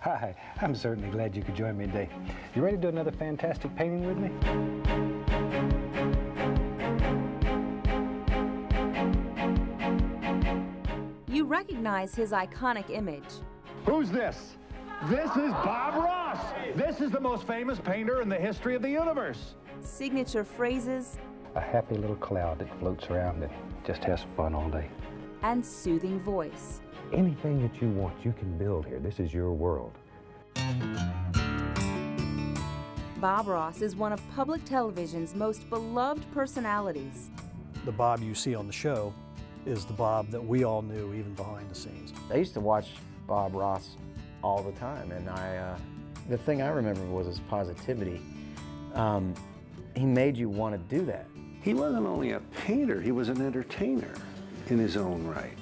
Hi, I'm certainly glad you could join me today. You ready to do another fantastic painting with me? You recognize his iconic image. Who's this? This is Bob Ross. This is the most famous painter in the history of the universe. Signature phrases. A happy little cloud that floats around and just has fun all day. And soothing voice. Anything that you want, you can build here. This is your world. Bob Ross is one of public television's most beloved personalities. The Bob you see on the show is the Bob that we all knew even behind the scenes. I used to watch Bob Ross all the time, and the thing I remember was his positivity. He made you want to do that. He wasn't only a painter, he was an entertainer in his own right.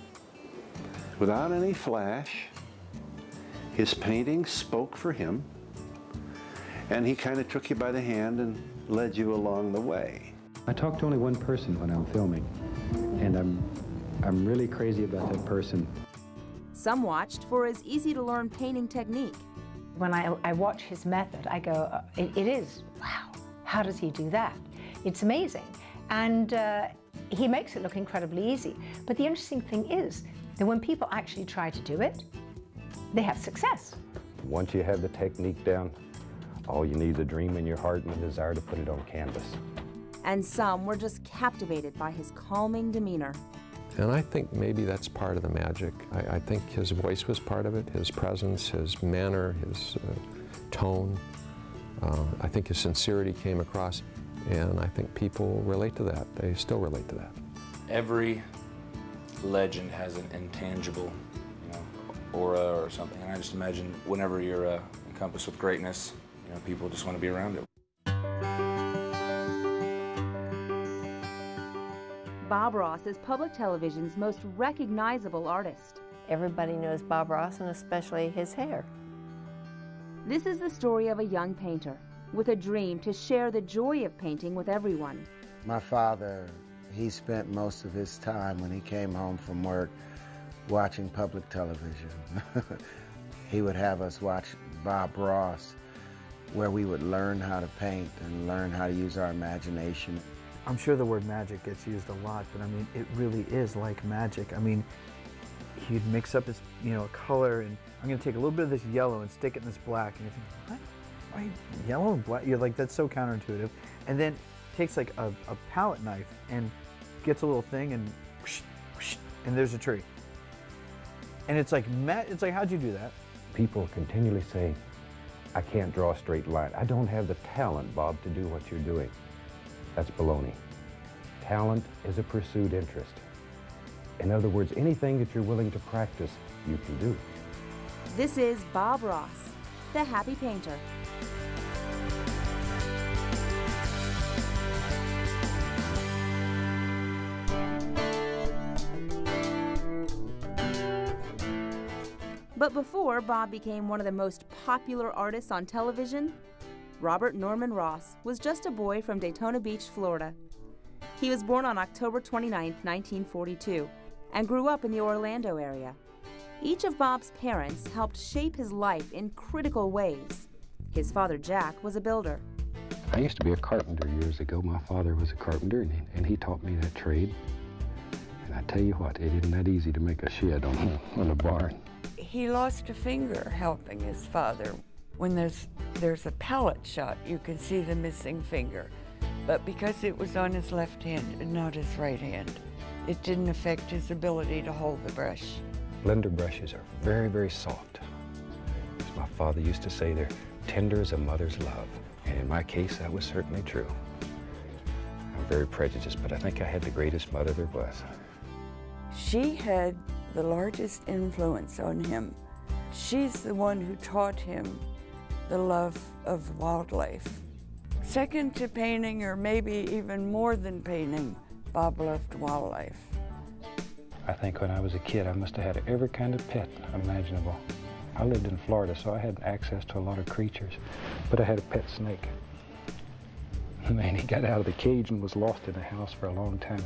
Without any flash, his paintings spoke for him, and he kind of took you by the hand and led you along the way. I talk to only one person when I'm filming, and I'm really crazy about that person. Some watched for his easy-to-learn painting technique. When I watch his method, I go, it is, wow, how does he do that? It's amazing. And he makes it look incredibly easy. But the interesting thing is that when people actually try to do it, they have success. Once you have the technique down, all you need is a dream in your heart and a desire to put it on canvas. And some were just captivated by his calming demeanor. And I think maybe that's part of the magic. I think his voice was part of it, his presence, his manner, his tone. I think his sincerity came across, and I think people relate to that. They still relate to that. Every legend has an intangible, aura or something, and I just imagine whenever you're encompassed with greatness, people just want to be around it. Bob Ross is public television's most recognizable artist. Everybody knows Bob Ross, and especially his hair. This is the story of a young painter with a dream to share the joy of painting with everyone. My father, he spent most of his time when he came home from work watching public television. He would have us watch Bob Ross, where we would learn how to paint and learn how to use our imagination. I'm sure the word magic gets used a lot, but I mean, it really is like magic. I mean, he'd mix up his, color, and I'm gonna take a little bit of this yellow and stick it in this black, and you think, what? Why yellow and black? You're like, that's so counterintuitive. And then takes like a palette knife and gets a little thing and whoosh, whoosh, and there's a tree. And it's like, how'd you do that? People continually say, I can't draw a straight line. I don't have the talent, Bob, to do what you're doing. That's baloney. Talent is a pursued interest. In other words, anything that you're willing to practice, you can do. This is Bob Ross, the happy painter. But before Bob became one of the most popular artists on television, Robert Norman Ross was just a boy from Daytona Beach, Florida. He was born on October 29, 1942, and grew up in the Orlando area. Each of Bob's parents helped shape his life in critical ways. His father, Jack, was a builder. I used to be a carpenter years ago. My father was a carpenter, and he taught me that trade. And I tell you what, it isn't that easy to make a shed on a barn. He lost a finger helping his father. When there's a pallet shot, you can see the missing finger. But because it was on his left hand and not his right hand, it didn't affect his ability to hold the brush. Blender brushes are very, very soft. As my father used to say, they're tender as a mother's love. And in my case, that was certainly true. I'm very prejudiced, but I think I had the greatest mother there was. She had the largest influence on him. She's the one who taught him the love of wildlife. Second to painting, or maybe even more than painting, Bob loved wildlife. I think when I was a kid, I must have had every kind of pet imaginable. I lived in Florida, so I had access to a lot of creatures, but I had a pet snake. Man, he got out of the cage and was lost in the house for a long time.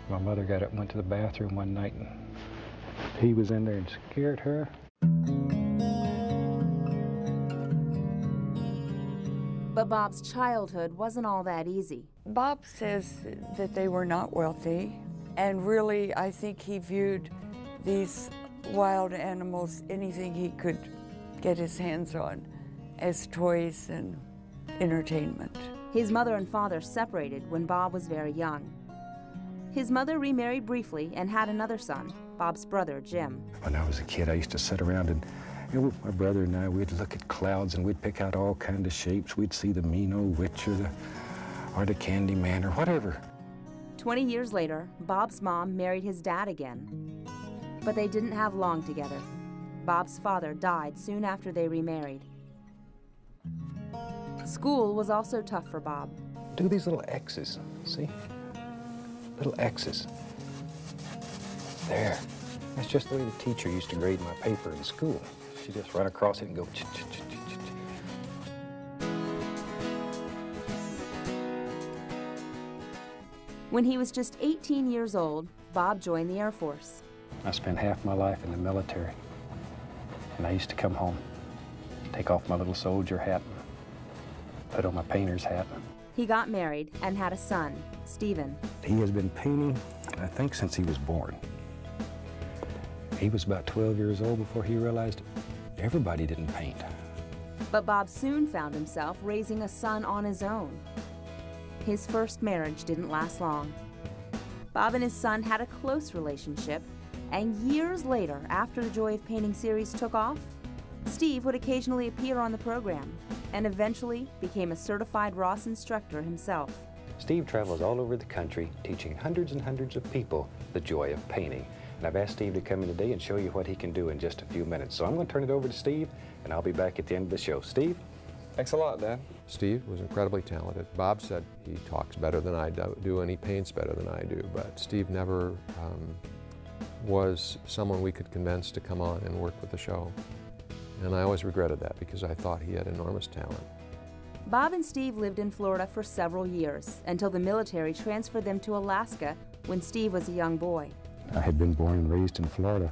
My mother got up and went to the bathroom one night, and he was in there and scared her. But Bob's childhood wasn't all that easy. Bob says that they were not wealthy, and really I think he viewed these wild animals, anything he could get his hands on, as toys and entertainment. His mother and father separated when Bob was very young. His mother remarried briefly and had another son, Bob's brother, Jim. When I was a kid, I used to sit around and, my brother and I, we'd look at clouds and we'd pick out all kinds of shapes. We'd see the mean old witch or the candy man or whatever. 20 years later, Bob's mom married his dad again. But they didn't have long together. Bob's father died soon after they remarried. School was also tough for Bob. Do these little X's, see? Little X's. There. That's just the way the teacher used to grade my paper in school. She just run across it and go ch-ch-ch-ch-ch. When he was just 18 years old, Bob joined the Air Force. I spent half my life in the military. And I used to come home, take off my little soldier hat, and put on my painter's hat. He got married and had a son, Stephen. He has been painting, I think, since he was born. He was about 12 years old before he realized everybody didn't paint. But Bob soon found himself raising a son on his own. His first marriage didn't last long. Bob and his son had a close relationship, and years later, after the Joy of Painting series took off, Steve would occasionally appear on the program and eventually became a certified Ross instructor himself. Steve travels all over the country teaching hundreds and hundreds of people the joy of painting. And I've asked Steve to come in today and show you what he can do in just a few minutes. So I'm going to turn it over to Steve, and I'll be back at the end of the show. Steve? Thanks a lot, Dad. Steve was incredibly talented. Bob said he talks better than I do and he paints better than I do, but Steve never was someone we could convince to come on and work with the show. And I always regretted that because I thought he had enormous talent. Bob and Steve lived in Florida for several years until the military transferred them to Alaska when Steve was a young boy. I had been born and raised in Florida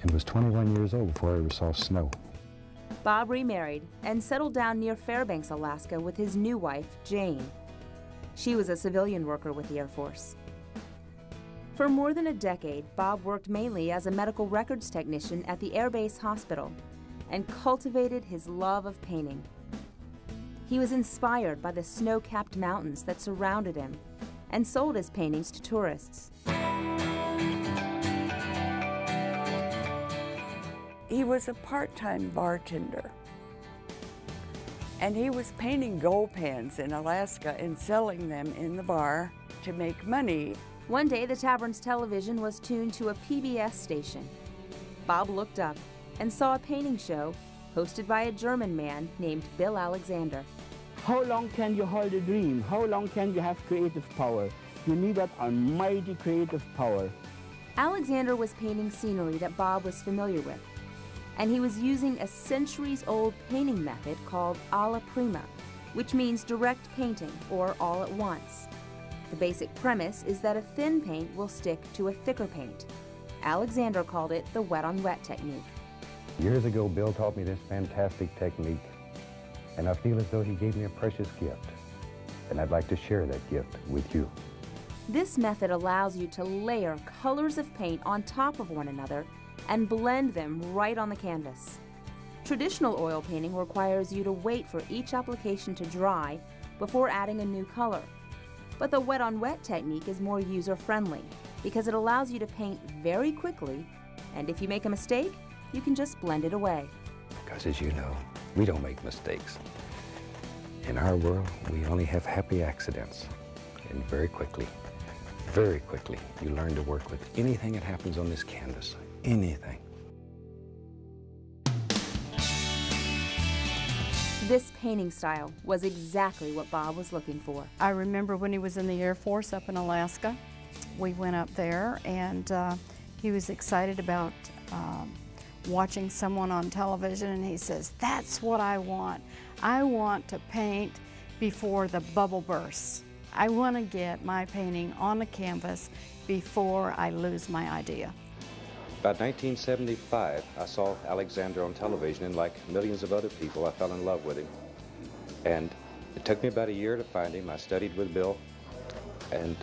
and was 21 years old before I ever saw snow. Bob remarried and settled down near Fairbanks, Alaska with his new wife, Jane. She was a civilian worker with the Air Force. For more than a decade, Bob worked mainly as a medical records technician at the Air Base Hospital and cultivated his love of painting. He was inspired by the snow-capped mountains that surrounded him and sold his paintings to tourists. He was a part-time bartender, and he was painting gold pans in Alaska and selling them in the bar to make money. One day, the tavern's television was tuned to a PBS station. Bob looked up and saw a painting show hosted by a German man named Bill Alexander. How long can you hold a dream? How long can you have creative power? You need that almighty creative power. Alexander was painting scenery that Bob was familiar with, and he was using a centuries-old painting method called alla prima, which means direct painting or all at once. The basic premise is that a thin paint will stick to a thicker paint. Alexander called it the wet-on-wet technique. Years ago, Bill taught me this fantastic technique, and I feel as though he gave me a precious gift, and I'd like to share that gift with you. This method allows you to layer colors of paint on top of one another and blend them right on the canvas. Traditional oil painting requires you to wait for each application to dry before adding a new color. But the wet-on-wet technique is more user-friendly because it allows you to paint very quickly, and if you make a mistake, you can just blend it away. Because as you know, we don't make mistakes. In our world, we only have happy accidents. And very quickly, you learn to work with anything that happens on this canvas. Anything. This painting style was exactly what Bob was looking for. I remember when he was in the Air Force up in Alaska. We went up there and he was excited about watching someone on television, and he says, "That's what I want. I want to paint before the bubble bursts. I want to get my painting on the canvas before I lose my idea." About 1975, I saw Alexander on television, and like millions of other people, I fell in love with him. And it took me about a year to find him. I studied with Bill, and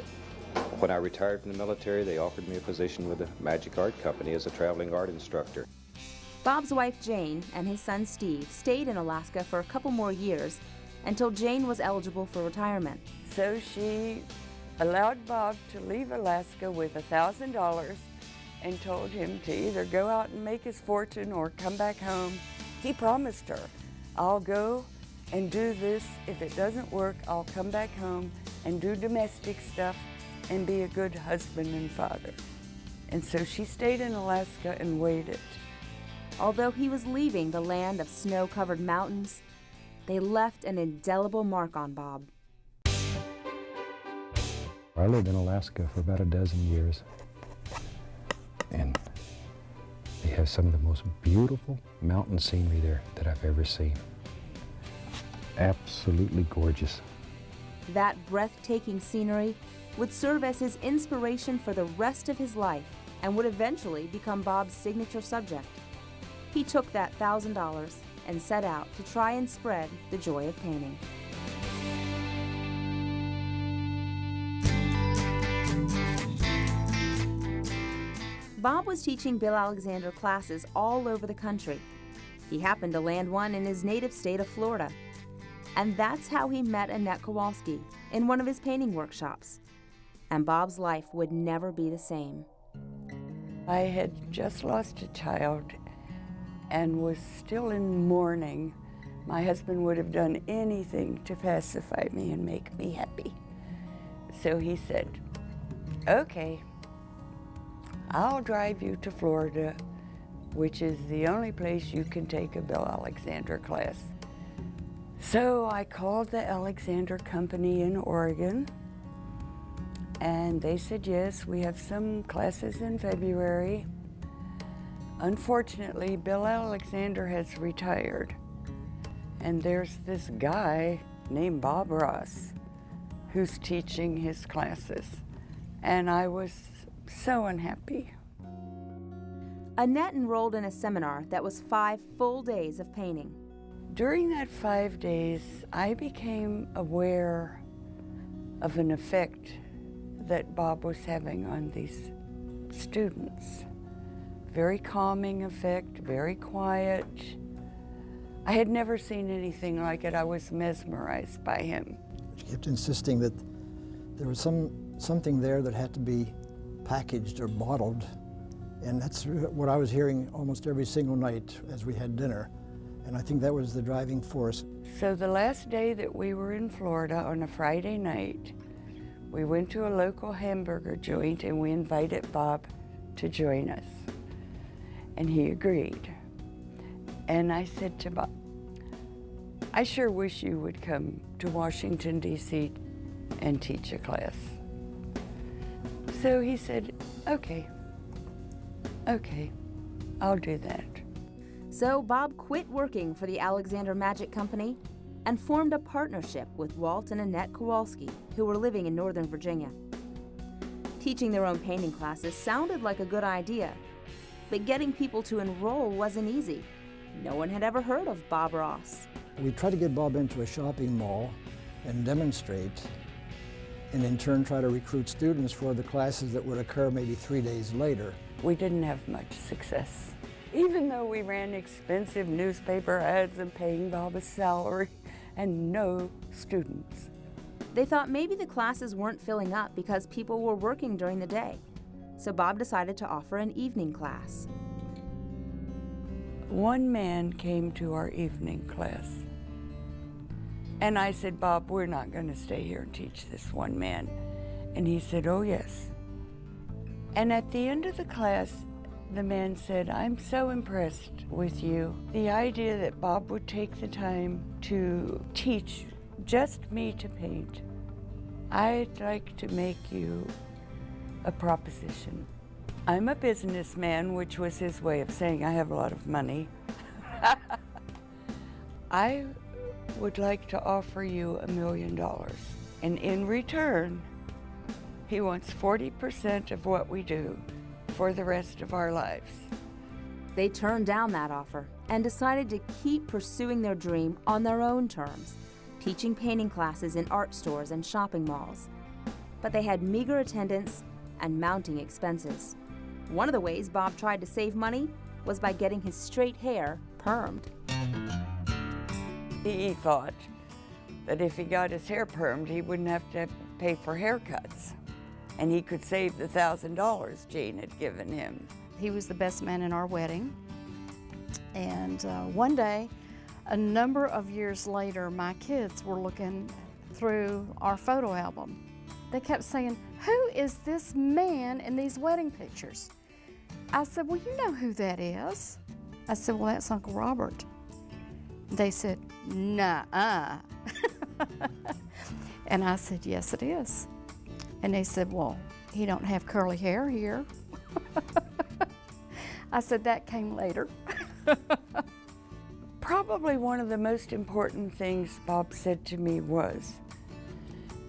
when I retired from the military, they offered me a position with the Magic Art Company as a traveling art instructor. Bob's wife Jane and his son Steve stayed in Alaska for a couple more years until Jane was eligible for retirement. So she allowed Bob to leave Alaska with $1,000 and told him to either go out and make his fortune or come back home. He promised her, I'll go and do this. If it doesn't work, I'll come back home and do domestic stuff and be a good husband and father. And so she stayed in Alaska and waited. Although he was leaving the land of snow-covered mountains, they left an indelible mark on Bob. I lived in Alaska for about a dozen years, and they have some of the most beautiful mountain scenery there that I've ever seen. Absolutely gorgeous. That breathtaking scenery would serve as his inspiration for the rest of his life and would eventually become Bob's signature subject. He took that $1,000 and set out to try and spread the joy of painting. Bob was teaching Bill Alexander classes all over the country. He happened to land one in his native state of Florida. And that's how he met Annette Kowalski in one of his painting workshops. And Bob's life would never be the same. I had just lost a child and was still in mourning. My husband would have done anything to pacify me and make me happy. So he said, okay, I'll drive you to Florida, which is the only place you can take a Bill Alexander class. So I called the Alexander Company in Oregon, and they said, yes, we have some classes in February. Unfortunately, Bill Alexander has retired, and there's this guy named Bob Ross who's teaching his classes, and I was so unhappy. Annette enrolled in a seminar that was 5 full days of painting. During that 5 days, I became aware of an effect that Bob was having on these students. Very calming effect, very quiet. I had never seen anything like it. I was mesmerized by him. She kept insisting that there was something there that had to be packaged or bottled, and that's what I was hearing almost every single night as we had dinner, and I think that was the driving force. So the last day that we were in Florida on a Friday night, we went to a local hamburger joint and we invited Bob to join us. And he agreed. And I said to Bob, I sure wish you would come to Washington, D.C. and teach a class. So he said, okay, I'll do that. So Bob quit working for the Alexander Magic Company and formed a partnership with Walt and Annette Kowalski, who were living in Northern Virginia. Teaching their own painting classes sounded like a good idea, but getting people to enroll wasn't easy. No one had ever heard of Bob Ross. We tried to get Bob into a shopping mall and demonstrate, and in turn try to recruit students for the classes that would occur maybe 3 days later. We didn't have much success. Even though we ran expensive newspaper ads and paying Bob a salary and no students. They thought maybe the classes weren't filling up because people were working during the day. So Bob decided to offer an evening class. One man came to our evening class. And I said, Bob, we're not going to stay here and teach this one man. And he said, oh, yes. And at the end of the class, the man said, I'm so impressed with you. The idea that Bob would take the time to teach just me to paint. I'd like to make you a proposition. I'm a businessman, which was his way of saying I have a lot of money. I would like to offer you $1 million. And in return, he wants 40% of what we do for the rest of our lives. They turned down that offer and decided to keep pursuing their dream on their own terms teaching painting classes in art stores and shopping malls. But they had meager attendance and mounting expenses. One of the ways Bob tried to save money was by getting his straight hair permed. He thought that if he got his hair permed, he wouldn't have to pay for haircuts, and he could save the $1,000 Jean had given him. He was the best man in our wedding, and one day, a number of years later, my kids were looking through our photo album. They kept saying, "Who is this man in these wedding pictures?" I said, "Well, you know who that is." I said, "Well, that's Uncle Robert." They said, "Nuh-uh." And I said, "Yes, it is." And they said, "Well, he don't have curly hair here." I said, "That came later." Probably one of the most important things Bob said to me was,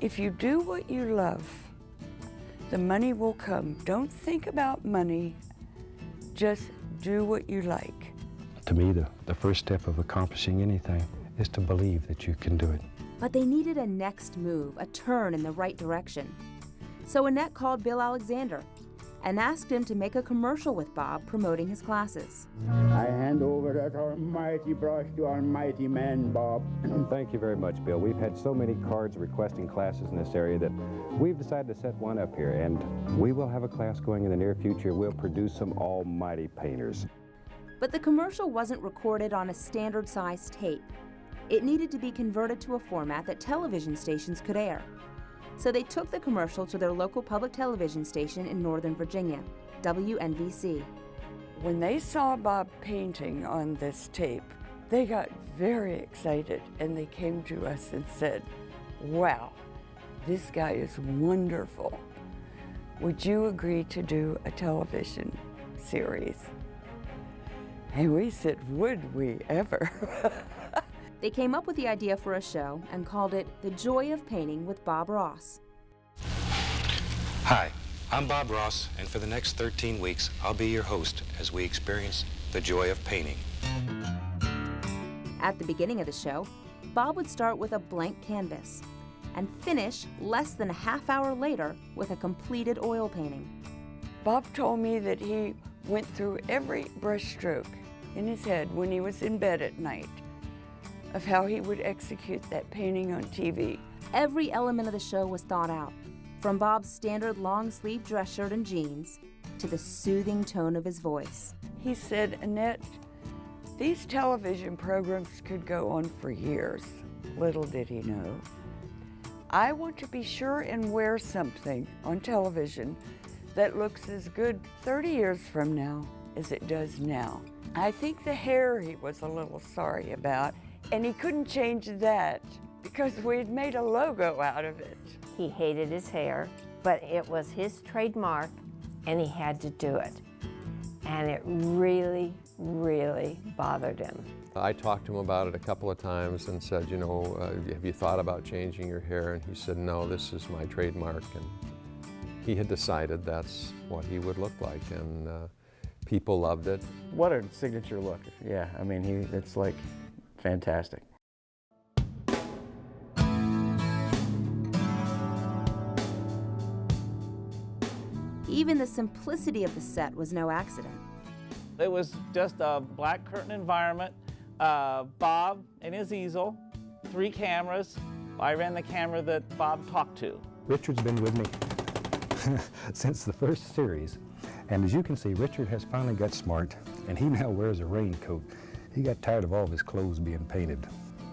if you do what you love, the money will come. Don't think about money, just do what you like. To me, the first step of accomplishing anything is to believe that you can do it. But they needed a next move, a turn in the right direction. So Annette called Bill Alexander and asked him to make a commercial with Bob promoting his classes. I hand over that almighty brush to almighty man, Bob. Thank you very much, Bill. We've had so many cards requesting classes in this area that we've decided to set one up here, and we will have a class going in the near future. We'll produce some almighty painters. But the commercial wasn't recorded on a standard-sized tape. It needed to be converted to a format that television stations could air. So they took the commercial to their local public television station in Northern Virginia, WNVC. When they saw Bob painting on this tape, they got very excited, and they came to us and said, "Wow, this guy is wonderful. Would you agree to do a television series?" And we said, would we ever? They came up with the idea for a show and called it The Joy of Painting with Bob Ross. Hi, I'm Bob Ross, and for the next 13 weeks, I'll be your host as we experience the joy of painting. At the beginning of the show, Bob would start with a blank canvas and finish less than a half hour later with a completed oil painting. Bob told me that he went through every brush stroke in his head when he was in bed at night of how he would execute that painting on TV. Every element of the show was thought out, from Bob's standard long-sleeve dress shirt and jeans to the soothing tone of his voice. He said, "Annette, these television programs could go on for years." Little did he know, I want to be sure and wear something on television that looks as good 30 years from now as it does now. I think the hair he was a little sorry about, and he couldn't change that because we'd made a logo out of it. He hated his hair, but it was his trademark, and he had to do it. And it really, really bothered him. I talked to him about it a couple of times and said, you know, have you thought about changing your hair? And he said, no, this is my trademark. And he had decided that's what he would look like, and people loved it. What a signature look. Yeah, I mean, it's like fantastic. Even the simplicity of the set was no accident. It was just a black curtain environment, Bob and his easel, 3 cameras. I ran the camera that Bob talked to. Richard's been with me since the first series, and as you can see, Richard has finally got smart, and he now wears a raincoat. He got tired of all of his clothes being painted.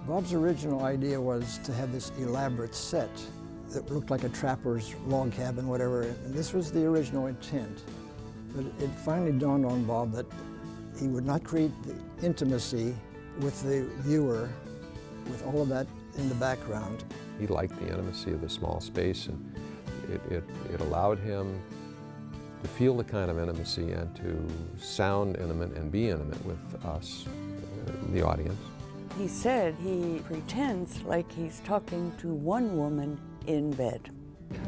Bob's original idea was to have this elaborate set that looked like a trapper's log cabin, whatever, and this was the original intent. But it finally dawned on Bob that he would not create the intimacy with the viewer with all of that in the background. He liked the intimacy of the small space, and it allowed him to feel the kind of intimacy and to sound intimate and be intimate with us, the audience. He said he pretends like he's talking to one woman in bed.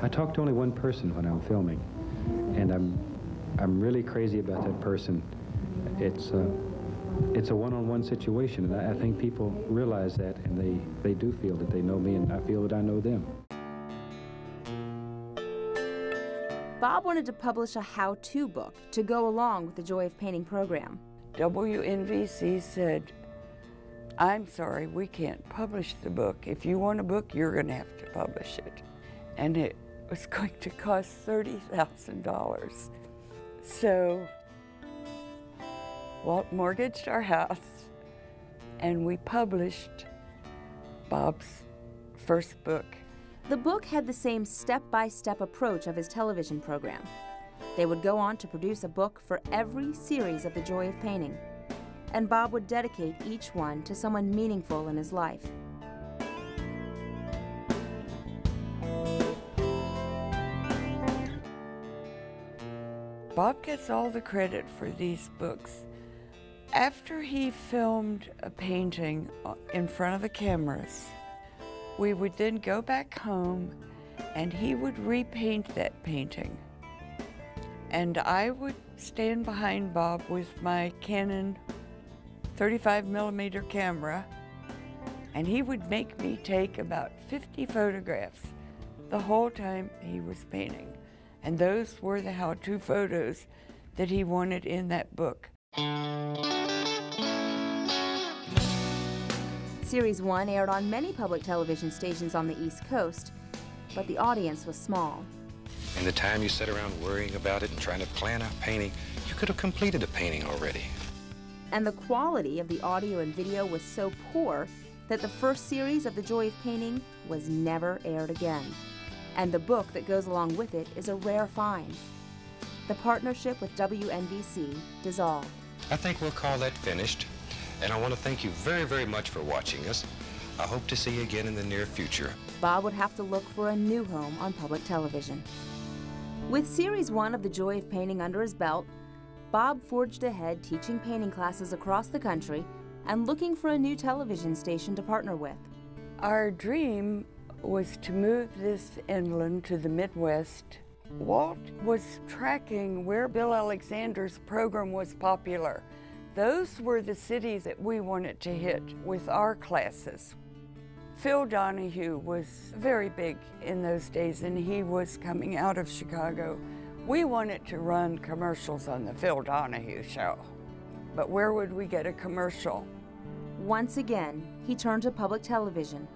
I talk to only one person when I'm filming, and I'm really crazy about that person. It's it's a one-on-one situation, and I think people realize that, and they do feel that they know me, and I feel that I know them. Bob wanted to publish a how-to book to go along with the Joy of Painting program. WNVC said, I'm sorry, we can't publish the book. If you want a book, you're going to have to publish it. And it was going to cost $30,000. So Walt mortgaged our house, and we published Bob's first book. The book had the same step-by-step approach of his television program. They would go on to produce a book for every series of The Joy of Painting, and Bob would dedicate each one to someone meaningful in his life. Bob gets all the credit for these books. After he filmed a painting in front of the cameras, we would then go back home and he would repaint that painting. And I would stand behind Bob with my Canon 35mm camera, and he would make me take about 50 photographs the whole time he was painting. And those were the how-to photos that he wanted in that book. Series 1 aired on many public television stations on the East Coast, but the audience was small. In the time you sat around worrying about it and trying to plan a painting, you could have completed a painting already. And the quality of the audio and video was so poor that the first series of The Joy of Painting was never aired again. And the book that goes along with it is a rare find. The partnership with WNVC dissolved. I think we'll call that finished. And I want to thank you very, very much for watching us. I hope to see you again in the near future. Bob would have to look for a new home on public television. With Series 1 of The Joy of Painting under his belt, Bob forged ahead teaching painting classes across the country and looking for a new television station to partner with. Our dream was to move this inland to the Midwest. Walt was tracking where Bill Alexander's program was popular. Those were the cities that we wanted to hit with our classes. Phil Donahue was very big in those days, and he was coming out of Chicago. We wanted to run commercials on the Phil Donahue show, but where would we get a commercial? Once again, he turned to public television,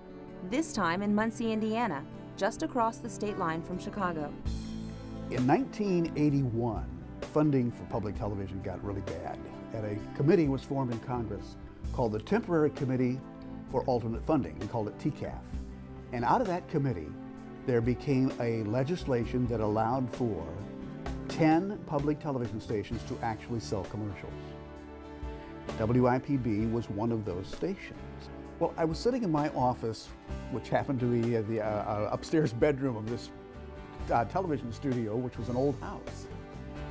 this time in Muncie, Indiana, just across the state line from Chicago. In 1981, funding for public television got really bad, and a committee was formed in Congress called the Temporary Committee for Alternate Funding. We called it TCAF. And out of that committee, there became a legislation that allowed for 10 public television stations to actually sell commercials. WIPB was one of those stations. Well, I was sitting in my office, which happened to be the upstairs bedroom of this television studio, which was an old house.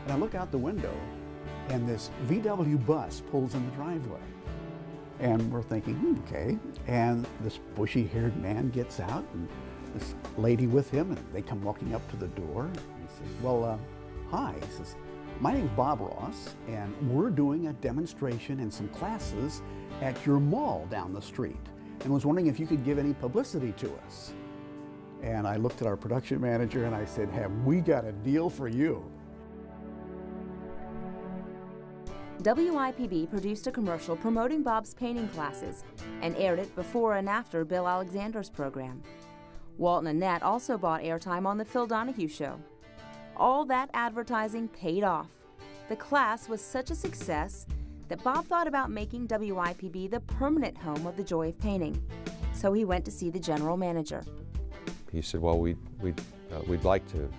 And I look out the window, and this VW bus pulls in the driveway. And we're thinking, okay. And this bushy-haired man gets out, and this lady with him, and they come walking up to the door. And he says, well, hi. He says, my name's Bob Ross, and we're doing a demonstration and some classes at your mall down the street, and was wondering if you could give any publicity to us. And I looked at our production manager, and I said, have we got a deal for you? WIPB produced a commercial promoting Bob's painting classes and aired it before and after Bill Alexander's program. Walt and Annette also bought airtime on the Phil Donahue show. All that advertising paid off. The class was such a success that Bob thought about making WIPB the permanent home of The Joy of Painting. So he went to see the general manager. He said, well, we'd like to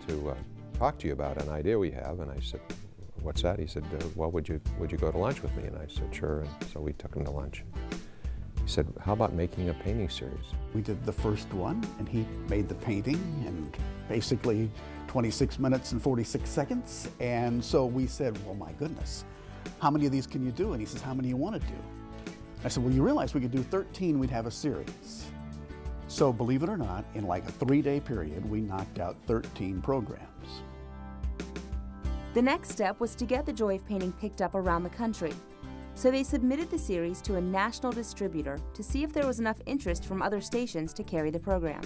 talk to you about an idea we have. And I said, what's that? He said, well, would you go to lunch with me? And I said, sure. And so we took him to lunch. He said, how about making a painting series? We did the first one, and he made the painting in basically 26 minutes and 46 seconds. And so we said, well, my goodness, how many of these can you do? And he says, how many do you want to do? I said, well, you realize we could do 13, we'd have a series. So believe it or not, in like a 3-day period, we knocked out 13 programs. The next step was to get The Joy of Painting picked up around the country. So they submitted the series to a national distributor to see if there was enough interest from other stations to carry the program.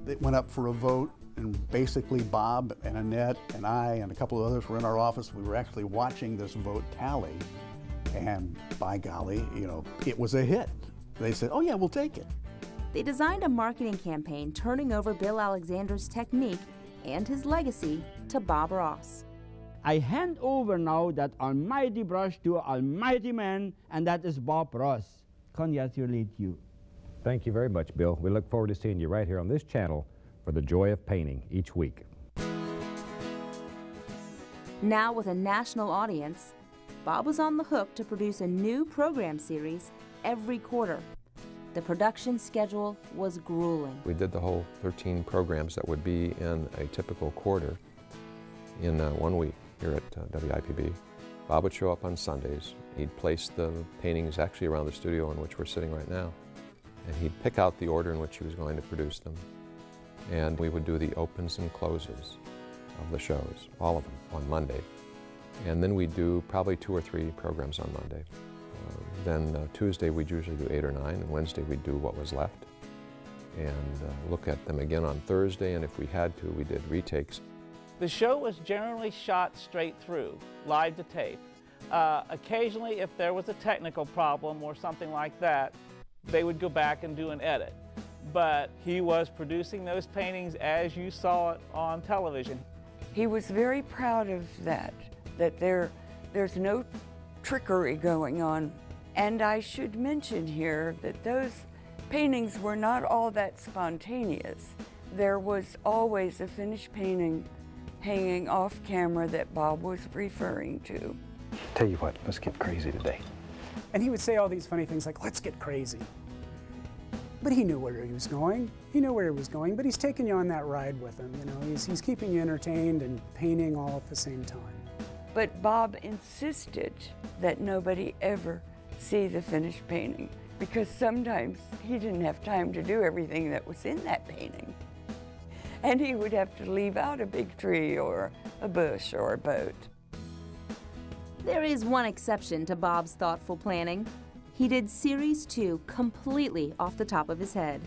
It went up for a vote, and basically Bob and Annette and I and a couple of others were in our office. We were actually watching this vote tally, and by golly, you know, it was a hit. They said, oh yeah, we'll take it. They designed a marketing campaign turning over Bill Alexander's technique and his legacy to Bob Ross. I hand over now that almighty brush to almighty man, and that is Bob Ross. Congratulate you. Thank you very much, Bill. We look forward to seeing you right here on this channel for The Joy of Painting each week. Now with a national audience, Bob was on the hook to produce a new program series every quarter. The production schedule was grueling. We did the whole 13 programs that would be in a typical quarter in 1 week here at WIPB. Bob would show up on Sundays. He'd place the paintings actually around the studio in which we're sitting right now. And he'd pick out the order in which he was going to produce them. And we would do the opens and closes of the shows, all of them, on Monday. And then we'd do probably 2 or 3 programs on Monday. Then Tuesday we'd usually do 8 or 9, and Wednesday we'd do what was left. And look at them again on Thursday, and if we had to, we did retakes. The show was generally shot straight through, live to tape. Occasionally, if there was a technical problem or something like that, they would go back and do an edit. But he was producing those paintings as you saw it on television. He was very proud of that there's no trickery going on. And I should mention here that those paintings were not all that spontaneous. There was always a finished painting hanging off camera that Bob was referring to. Tell you what, let's get crazy today. And he would say all these funny things like, let's get crazy. But he knew where he was going. He knew where he was going, but he's taking you on that ride with him. You know, he's keeping you entertained and painting all at the same time. But Bob insisted that nobody ever see the finished painting, because sometimes he didn't have time to do everything that was in that painting. And he would have to leave out a big tree or a bush or a boat. There is one exception to Bob's thoughtful planning. He did Series 2 completely off the top of his head.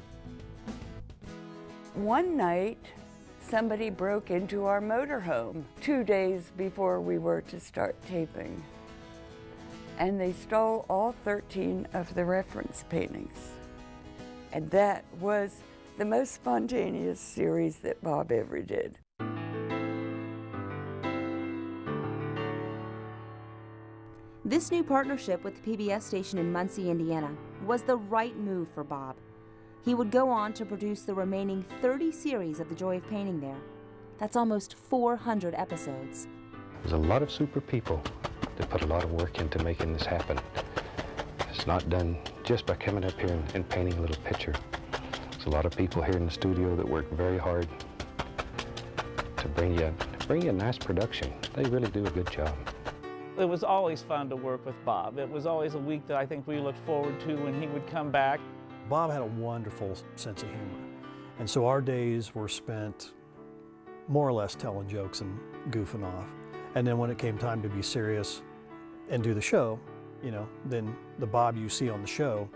One night, somebody broke into our motorhome 2 days before we were to start taping. And they stole all 13 of the reference paintings. And that was the most spontaneous series that Bob ever did. This new partnership with the PBS station in Muncie, Indiana, was the right move for Bob. He would go on to produce the remaining 30 series of The Joy of Painting there. That's almost 400 episodes. There's a lot of super people that put a lot of work into making this happen. It's not done just by coming up here and painting a little picture. There's a lot of people here in the studio that work very hard to bring you a nice production. They really do a good job. It was always fun to work with Bob. It was always a week that I think we looked forward to when he would come back. Bob had a wonderful sense of humor, and so our days were spent more or less telling jokes and goofing off. And then when it came time to be serious and do the show, you know, then the Bob you see on the show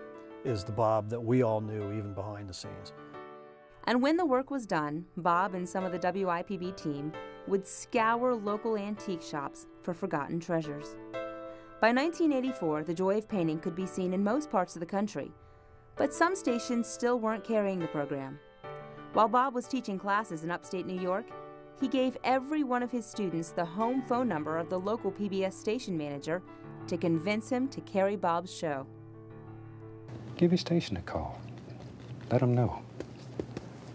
is the Bob that we all knew even behind the scenes. And when the work was done, Bob and some of the WIPB team would scour local antique shops for forgotten treasures. By 1984, The Joy of Painting could be seen in most parts of the country, but some stations still weren't carrying the program. While Bob was teaching classes in upstate New York, he gave every one of his students the home phone number of the local PBS station manager to convince him to carry Bob's show. Give your station a call. Let them know.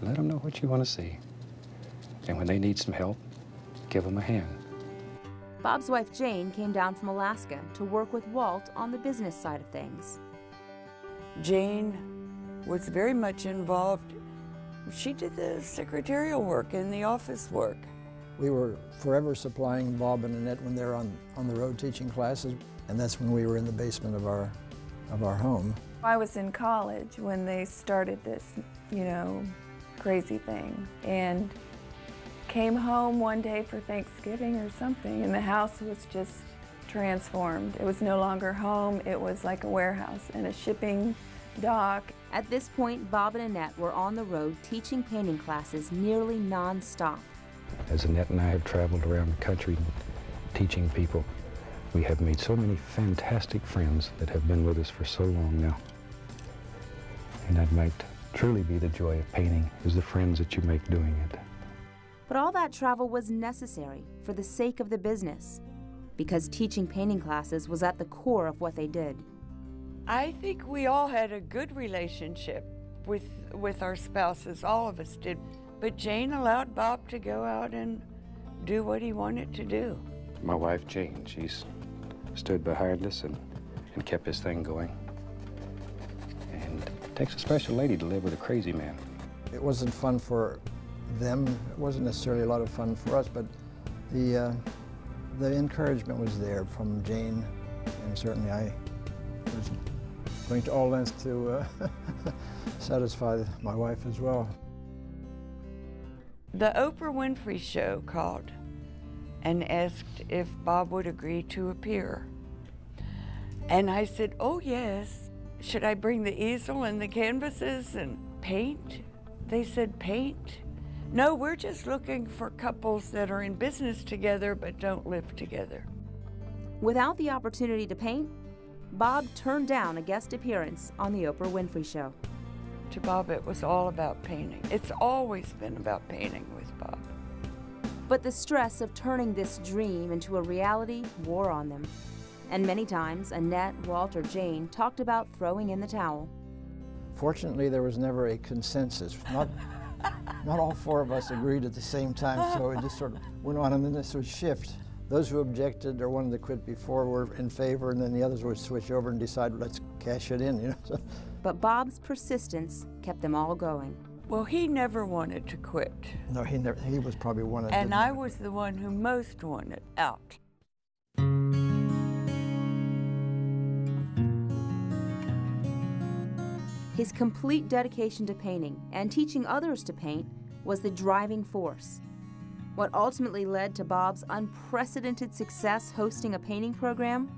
Let them know what you want to see. And when they need some help, give them a hand. Bob's wife Jane came down from Alaska to work with Walt on the business side of things. Jane was very much involved. She did the secretarial work and the office work. We were forever supplying Bob and Annette when they were on the road teaching classes, and that's when we were in the basement of our home. I was in college when they started this, you know, crazy thing, and came home one day for Thanksgiving or something, and the house was just transformed. It was no longer home, it was like a warehouse and a shipping dock. At this point, Bob and Annette were on the road teaching painting classes nearly non-stop. As Annette and I have traveled around the country teaching people, we have made so many fantastic friends that have been with us for so long now. And that might truly be the joy of painting, is the friends that you make doing it. But all that travel was necessary for the sake of the business, because teaching painting classes was at the core of what they did. I think we all had a good relationship with our spouses, all of us did. But Jane allowed Bob to go out and do what he wanted to do. My wife, Jane, she's stood behind us and kept this thing going. And it takes a special lady to live with a crazy man. It wasn't fun for them. It wasn't necessarily a lot of fun for us, but the encouragement was there from Jane, and certainly I was going to all lengths to satisfy my wife as well. The Oprah Winfrey Show called and asked if Bob would agree to appear. And I said, oh yes. Should I bring the easel and the canvases and paint? They said, paint? No, we're just looking for couples that are in business together but don't live together. Without the opportunity to paint, Bob turned down a guest appearance on the Oprah Winfrey Show. To Bob, it was all about painting. It's always been about painting with Bob. But the stress of turning this dream into a reality wore on them. And many times, Annette, Walt, or Jane talked about throwing in the towel. Fortunately, there was never a consensus. Not all four of us agreed at the same time, so it just sort of went on, and then this would shift. Those who objected or wanted to quit before were in favor, and then the others would switch over and decide, let's cash it in, you know. So. But Bob's persistence kept them all going. Well, he never wanted to quit. No, he never. He was probably one of them. And I was the one who most wanted out. His complete dedication to painting and teaching others to paint was the driving force. What ultimately led to Bob's unprecedented success hosting a painting program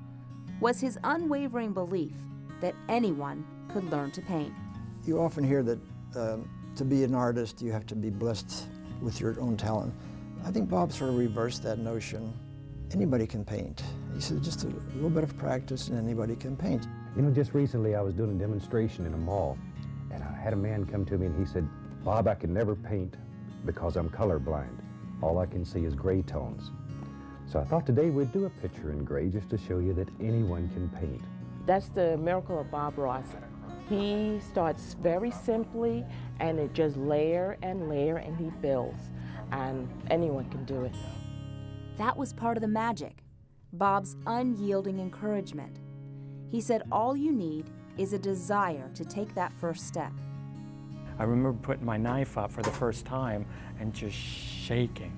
was his unwavering belief that anyone could learn to paint. You often hear that to be an artist, you have to be blessed with your own talent. I think Bob sort of reversed that notion. Anybody can paint. He said just a little bit of practice and anybody can paint. You know, just recently I was doing a demonstration in a mall, and I had a man come to me and he said, Bob, I can never paint because I'm colorblind. All I can see is gray tones. So I thought today we'd do a picture in gray just to show you that anyone can paint. That's the miracle of Bob Ross. He starts very simply, and it just layer and layer, and he builds, and anyone can do it. That was part of the magic, Bob's unyielding encouragement. He said all you need is a desire to take that first step. I remember putting my knife up for the first time and just shaking.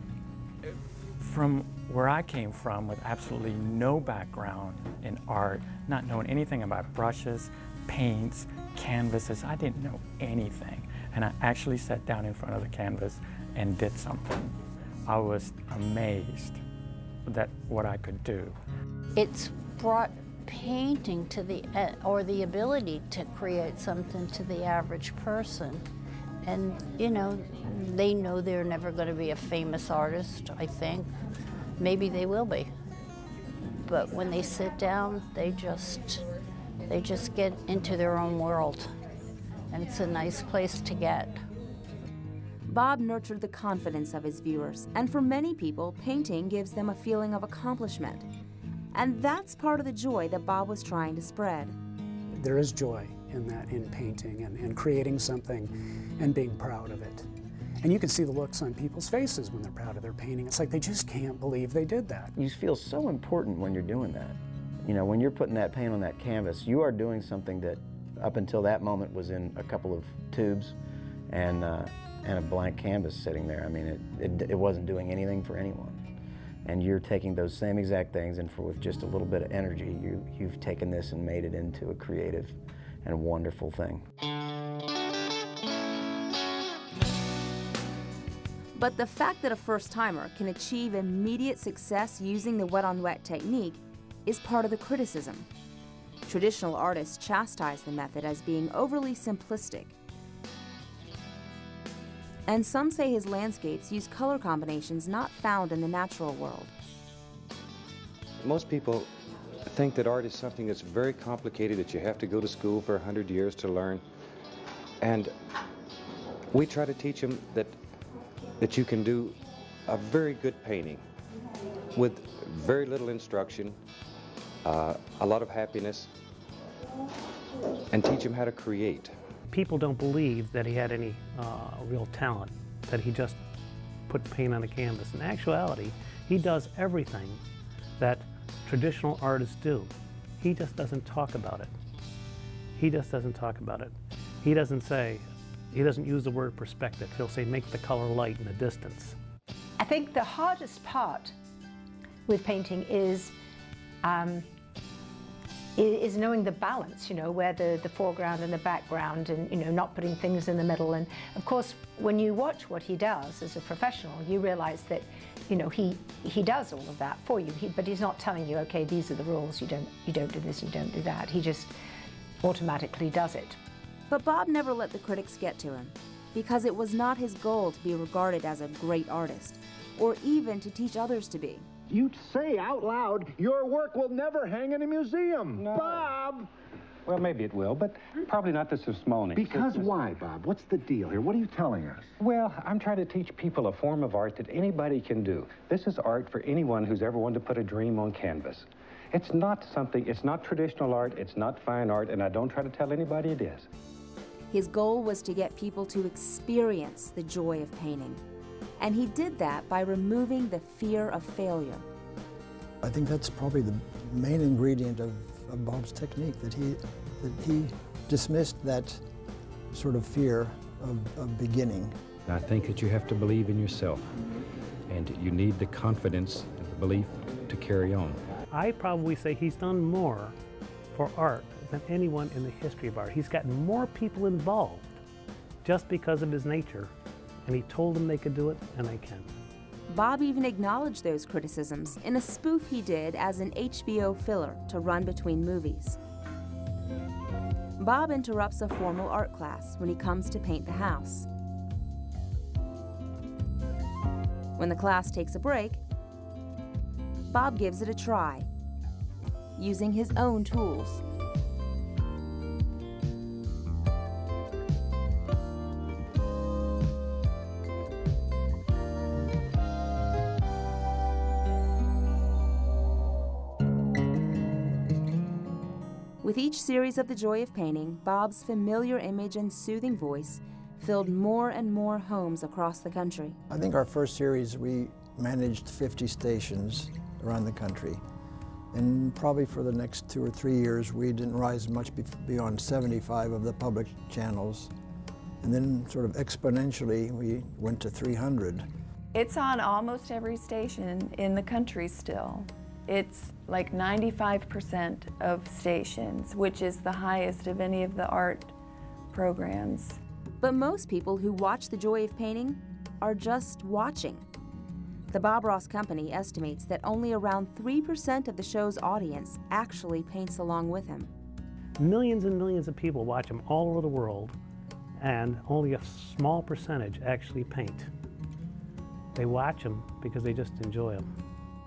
From where I came from, with absolutely no background in art, not knowing anything about brushes, paints, canvases, I didn't know anything. And I actually sat down in front of the canvas and did something. I was amazed at what I could do. It's brought painting to the ability to create something to the average person. And, you know they're never going to be a famous artist, I think. Maybe they will be. But when they sit down, they just get into their own world. And it's a nice place to get. Bob nurtured the confidence of his viewers, and for many people, painting gives them a feeling of accomplishment. And that's part of the joy that Bob was trying to spread. There is joy in that, in painting and creating something and being proud of it. And you can see the looks on people's faces when they're proud of their painting. It's like they just can't believe they did that. You feel so important when you're doing that. You know, when you're putting that paint on that canvas, you are doing something that up until that moment was in a couple of tubes and a blank canvas sitting there. I mean, it wasn't doing anything for anyone. And you're taking those same exact things, and with just a little bit of energy, you've taken this and made it into a creative and wonderful thing. But the fact that a first-timer can achieve immediate success using the wet-on-wet technique is part of the criticism. Traditional artists chastise the method as being overly simplistic. And some say his landscapes use color combinations not found in the natural world. Most people think that art is something that's very complicated, that you have to go to school for 100 years to learn. And we try to teach them that you can do a very good painting with very little instruction, a lot of happiness, and teach them how to create. People don't believe that he had any real talent, that he just put paint on a canvas. In actuality, he does everything that traditional artists do. He just doesn't talk about it. He just doesn't talk about it. He doesn't use the word perspective. He'll say, make the color light in the distance. I think the hardest part with painting is knowing the balance, you know, where the foreground and the background, and, you know, not putting things in the middle. And of course, when you watch what he does as a professional, you realize that, you know, he does all of that for you, but he's not telling you, okay, these are the rules, you don't do this, you don't do that. He just automatically does it. But Bob never let the critics get to him, because it was not his goal to be regarded as a great artist, or even to teach others to be. You say out loud, your work will never hang in a museum. No. Bob! Well, maybe it will, but probably not the Smithsonian. Because why, Bob? What's the deal here? What are you telling us? Well, I'm trying to teach people a form of art that anybody can do. This is art for anyone who's ever wanted to put a dream on canvas. It's not traditional art, it's not fine art, and I don't try to tell anybody it is. His goal was to get people to experience the joy of painting. And he did that by removing the fear of failure. I think that's probably the main ingredient of Bob's technique, that he dismissed that sort of fear of beginning. I think that you have to believe in yourself, and you need the confidence and the belief to carry on. I probably say he's done more for art than anyone in the history of art. He's gotten more people involved just because of his nature, and he told them they could do it, and they can. Bob even acknowledged those criticisms in a spoof he did as an HBO filler to run between movies. Bob interrupts a formal art class when he comes to paint the house. When the class takes a break, Bob gives it a try, using his own tools. With each series of The Joy of Painting, Bob's familiar image and soothing voice filled more and more homes across the country. I think our first series, we managed 50 stations around the country. And probably for the next 2 or 3 years, we didn't rise much beyond 75 of the public channels. And then sort of exponentially, we went to 300. It's on almost every station in the country still. It's like 95% of stations, which is the highest of any of the art programs. But most people who watch The Joy of Painting are just watching. The Bob Ross Company estimates that only around 3% of the show's audience actually paints along with him. Millions and millions of people watch him all over the world, and only a small percentage actually paint. They watch him because they just enjoy him.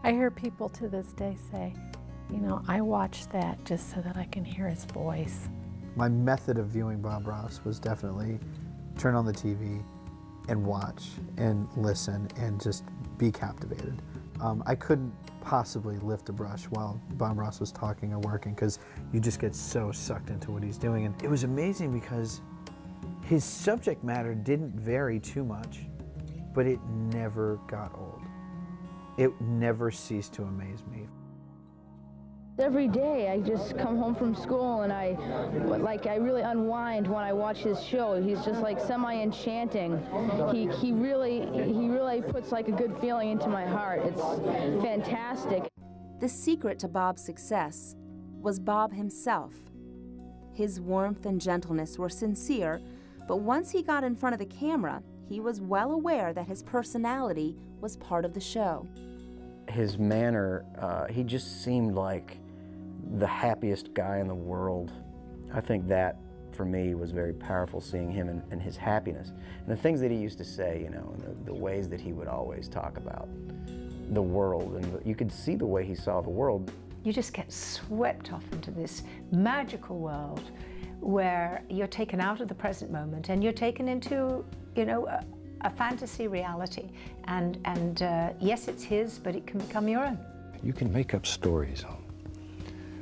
I hear people to this day say, you know, I watch that just so that I can hear his voice. My method of viewing Bob Ross was definitely turn on the TV and watch and listen and just be captivated. I couldn't possibly lift a brush while Bob Ross was talking or working, because you just get so sucked into what he's doing. And it was amazing because his subject matter didn't vary too much, but it never got old. It never ceased to amaze me. Every day I just come home from school and I really unwind when I watch his show. He's just like semi-enchanting. He really puts like a good feeling into my heart. It's fantastic. The secret to Bob's success was Bob himself. His warmth and gentleness were sincere, but once he got in front of the camera, he was well aware that his personality was part of the show. His manner, he just seemed like the happiest guy in the world. I think that, for me, was very powerful, seeing him and his happiness. And the things that he used to say, you know, and the ways that he would always talk about the world. And you could see the way he saw the world. You just get swept off into this magical world where you're taken out of the present moment and you're taken into, you know, a fantasy reality. And yes, it's his, but it can become your own. You can make up stories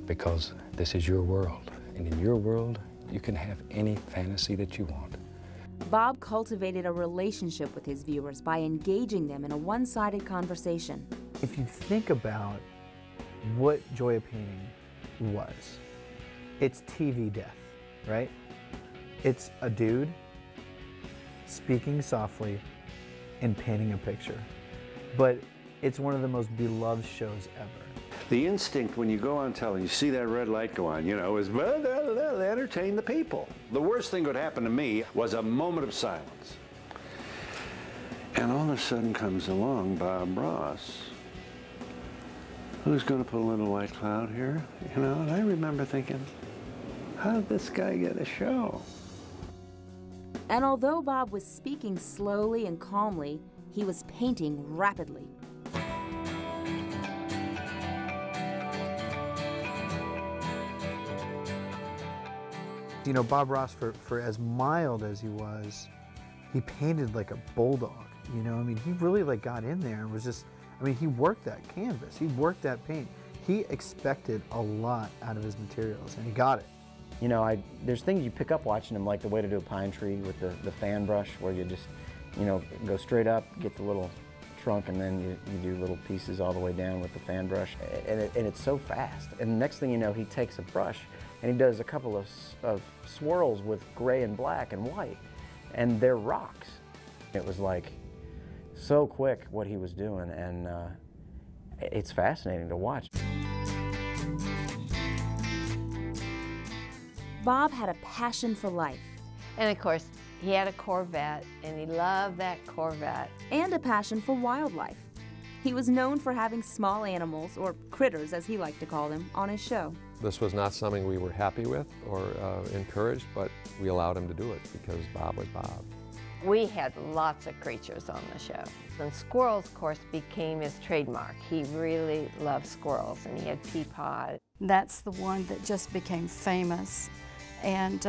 because this is your world. And in your world, you can have any fantasy that you want. Bob cultivated a relationship with his viewers by engaging them in a one-sided conversation. If you think about what Joy of Painting was, it's TV death, right? It's a dude speaking softly and painting a picture. But it's one of the most beloved shows ever. The instinct when you go on television, you see that red light go on, you know, is blah, blah, blah, entertain the people. The worst thing that would happen to me was a moment of silence. And all of a sudden comes along Bob Ross, who's going to put a little white cloud here, you know, and I remember thinking, how did this guy get a show? And although Bob was speaking slowly and calmly, he was painting rapidly. You know, Bob Ross, for as mild as he was, he painted like a bulldog, you know? I mean, he really like got in there and was just, I mean, he worked that canvas, he worked that paint. He expected a lot out of his materials, and he got it. You know, there's things you pick up watching him, like the way to do a pine tree with the fan brush, where you just, you know, go straight up, get the little trunk, and then you do little pieces all the way down with the fan brush, and it's so fast. And the next thing you know, he takes a brush and he does a couple of swirls with gray and black and white, and they're rocks. It was like so quick what he was doing, and it's fascinating to watch. Bob had a passion for life. And of course, he had a Corvette, and he loved that Corvette. And a passion for wildlife. He was known for having small animals, or critters as he liked to call them, on his show. This was not something we were happy with or encouraged, but we allowed him to do it because Bob was Bob. We had lots of creatures on the show. And squirrels, of course, became his trademark. He really loved squirrels, and he had Peapod. That's the one that just became famous. And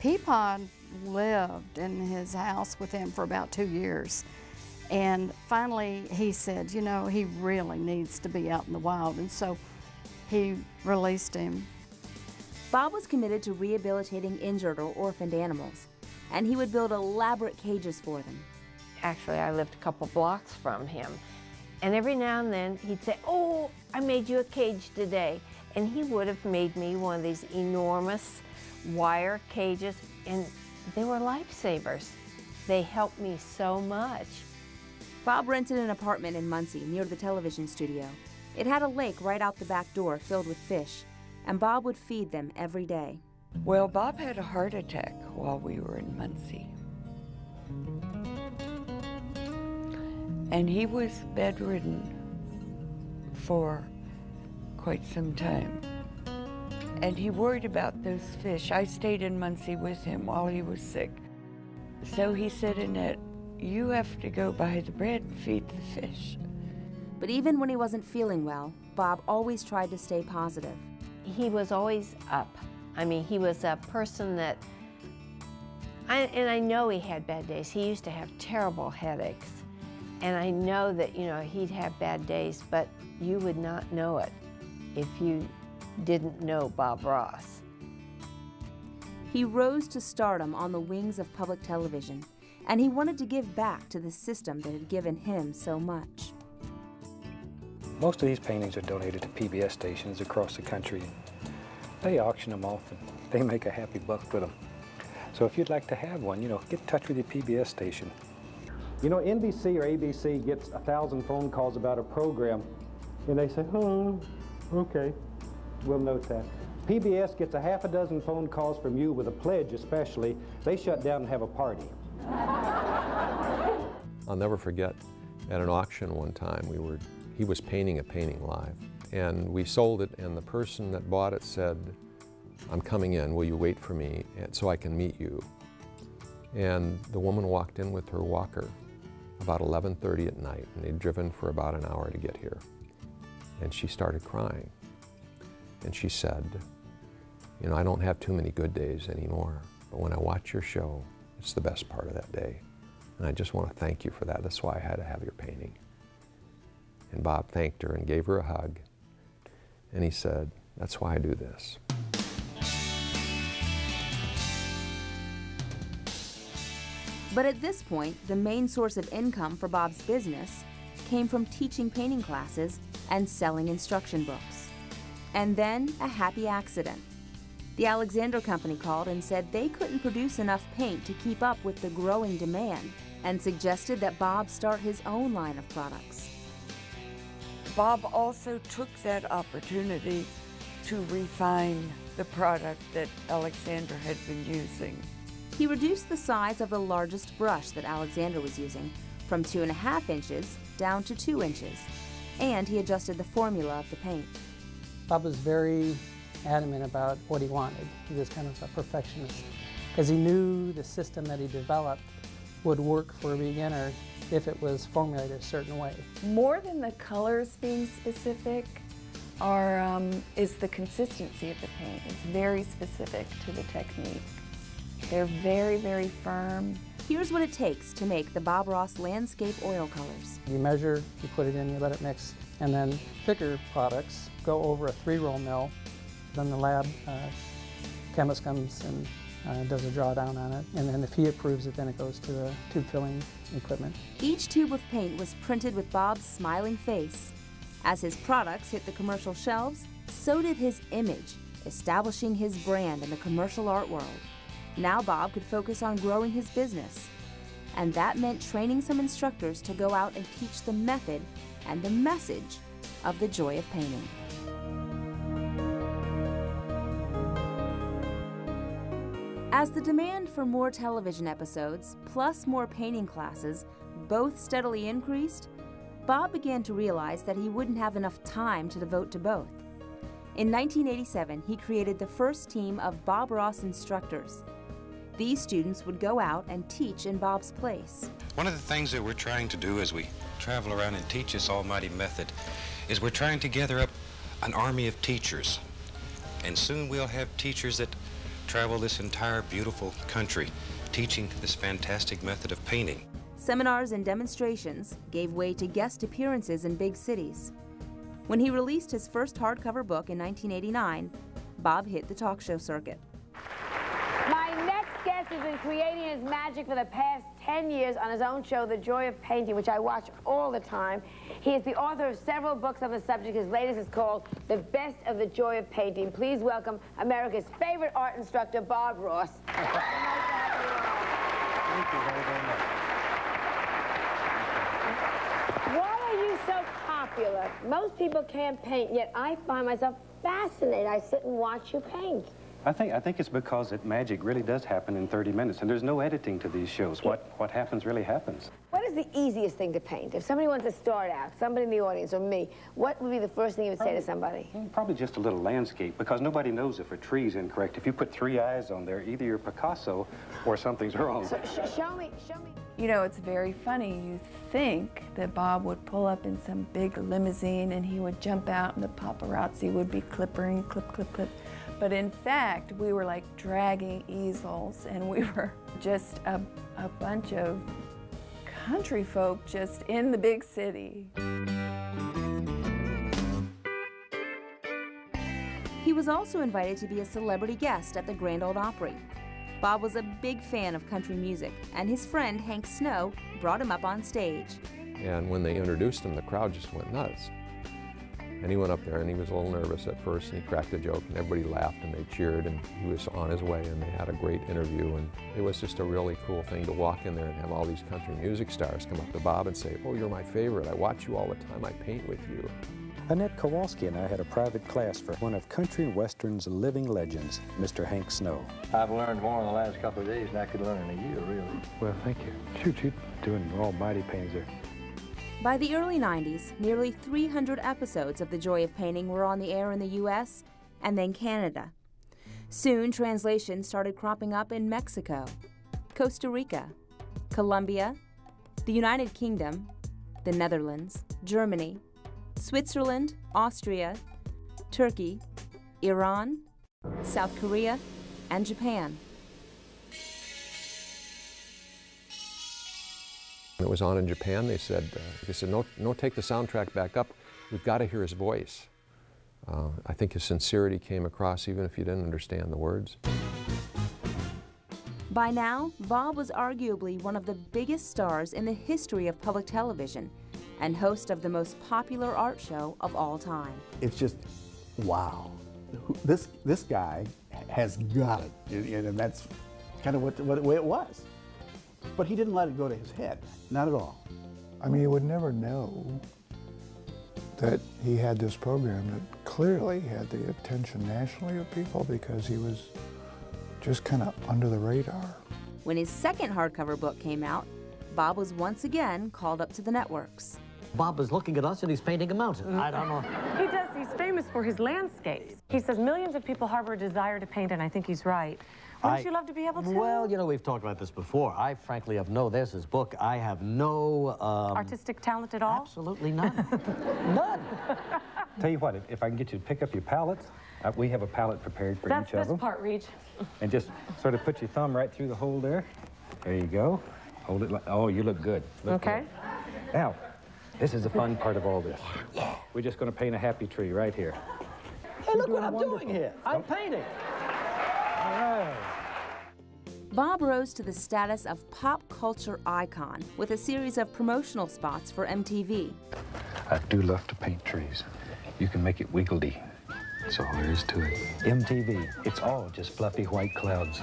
Peapod lived in his house with him for about 2 years. And finally he said, you know, he really needs to be out in the wild. And so he released him. Bob was committed to rehabilitating injured or orphaned animals, and he would build elaborate cages for them. Actually, I lived a couple blocks from him. And every now and then he'd say, oh, I made you a cage today. And he would have made me one of these enormous wire cages, and they were lifesavers. They helped me so much. Bob rented an apartment in Muncie near the television studio. It had a lake right out the back door filled with fish, and Bob would feed them every day. Well, Bob had a heart attack while we were in Muncie. And he was bedridden for quite some time. And he worried about those fish. I stayed in Muncie with him while he was sick. So he said, Annette, you have to go buy the bread and feed the fish. But even when he wasn't feeling well, Bob always tried to stay positive. He was always up. I mean, he was a person that, and I know he had bad days. He used to have terrible headaches. And I know that, you know, he'd have bad days, but you would not know it if you didn't know Bob Ross. He rose to stardom on the wings of public television, and he wanted to give back to the system that had given him so much. Most of these paintings are donated to PBS stations across the country. They auction them off and they make a happy buck with them. So if you'd like to have one, you know, get in touch with your PBS station. You know, NBC or ABC gets 1,000 phone calls about a program, and they say, oh, okay, we'll note that. PBS gets a half a dozen phone calls from you with a pledge especially. They shut down and have a party. I'll never forget, at an auction one time, he was painting a painting live, And we sold it, and the person that bought it said, "I'm coming in, will you wait for me so I can meet you?" And the woman walked in with her walker about 11:30 at night, and they'd driven for about an hour to get here. And she started crying. And she said, "You know, I don't have too many good days anymore, but when I watch your show, it's the best part of that day. And I just want to thank you for that. That's why I had to have your painting." And Bob thanked her and gave her a hug. And he said, "That's why I do this." But at this point, the main source of income for Bob's business came from teaching painting classes and selling instruction books. And then a happy accident. The Alexander Company called and said they couldn't produce enough paint to keep up with the growing demand, and suggested that Bob start his own line of products. Bob also took that opportunity to refine the product that Alexander had been using. He reduced the size of the largest brush that Alexander was using from 2.5 inches down to 2 inches, and he adjusted the formula of the paint. Bob was very adamant about what he wanted. He was kind of a perfectionist because he knew the system that he developed would work for a beginner if it was formulated a certain way. More than the colors being specific is the consistency of the paint. It's very specific to the technique. They're very, very firm. Here's what it takes to make the Bob Ross landscape oil colors. You measure, you put it in, you let it mix, and then thicker products go over a 3-roll mill. Then the lab chemist comes and does a drawdown on it, and then if he approves it, then it goes to the tube filling equipment. Each tube of paint was printed with Bob's smiling face. As his products hit the commercial shelves, so did his image, establishing his brand in the commercial art world. Now Bob could focus on growing his business, and that meant training some instructors to go out and teach the method and the message of the joy of painting. As the demand for more television episodes, plus more painting classes, both steadily increased, Bob began to realize that he wouldn't have enough time to devote to both. In 1987, he created the first team of Bob Ross instructors. These students would go out and teach in Bob's place. One of the things that we're trying to do as we travel around and teach this almighty method is we're trying to gather up an army of teachers. And soon we'll have teachers that travel this entire beautiful country teaching this fantastic method of painting. Seminars and demonstrations gave way to guest appearances in big cities. When he released his first hardcover book in 1989, Bob hit the talk show circuit. My next guest has been creating his magic for the past 10 years on his own show, The Joy of Painting, which I watch all the time. He is the author of several books on the subject. His latest is called The Best of the Joy of Painting. Please welcome America's favorite art instructor, Bob Ross. Thank you very, very much. Why are you so popular? Most people can't paint, yet I find myself fascinated. I sit and watch you paint. I think it's because magic really does happen in 30 minutes, and there's no editing to these shows. What happens really happens. What is the easiest thing to paint? If somebody wants to start out, somebody in the audience or me, what would be the first thing you would say to somebody? Probably just a little landscape, because nobody knows if a tree's incorrect. If you put 3 eyes on there, either you're Picasso or something's wrong. So show me. You know, it's very funny. You think that Bob would pull up in some big limousine and he would jump out and the paparazzi would be clipping, clip, clip, clip. But in fact, we were like dragging easels, and we were just a bunch of country folk just in the big city. He was also invited to be a celebrity guest at the Grand Ole Opry. Bob was a big fan of country music, and his friend Hank Snow brought him up on stage. And when they introduced him, the crowd just went nuts. And he went up there, and he was a little nervous at first, and he cracked a joke, and everybody laughed, and they cheered, and he was on his way, and they had a great interview. And it was just a really cool thing to walk in there and have all these country music stars come up to Bob and say, "Oh, you're my favorite. I watch you all the time. I paint with you." Annette Kowalski and I had a private class for one of country and western's living legends, Mr. Hank Snow. I've learned more in the last couple of days than I could learn in a year, really. Well, thank you. Shoot, you're doing almighty paintings there. By the early 90s, nearly 300 episodes of The Joy of Painting were on the air in the U.S. and then Canada. Soon, translations started cropping up in Mexico, Costa Rica, Colombia, the United Kingdom, the Netherlands, Germany, Switzerland, Austria, Turkey, Iran, South Korea, and Japan. When it was on in Japan, they said, no, take the soundtrack back up. We've got to hear his voice. I think his sincerity came across even if you didn't understand the words. By now, Bob was arguably one of the biggest stars in the history of public television and host of the most popular art show of all time. It's just, wow. This guy has got it, and that's kind of the way it was. But he didn't let it go to his head, not at all. I mean, you would never know that he had this program that clearly had the attention nationally of people because he was just kind of under the radar. When his second hardcover book came out, Bob was once again called up to the networks. Bob is looking at us and he's painting a mountain. I don't know. He does. He's famous for his landscapes. He says millions of people harbor a desire to paint, and I think he's right. Wouldn't you love to be able to? Well, you know, we've talked about this before. I frankly have there's his book. I have no... artistic talent at all? Absolutely none. None. Tell you what, if I can get you to pick up your palettes, we have a palette prepared for each of them. That's this part, Reach. And just sort of put your thumb right through the hole there. There you go. Hold it like, oh, you look good. Okay. Good. Now, this is the fun part of all this. We're just going to paint a happy tree right here. Hey, look what I'm doing here. I'm painting. All right. Bob rose to the status of pop culture icon with a series of promotional spots for MTV. I do love to paint trees. You can make it wiggledy. That's all there is to it. MTV, it's all just fluffy white clouds.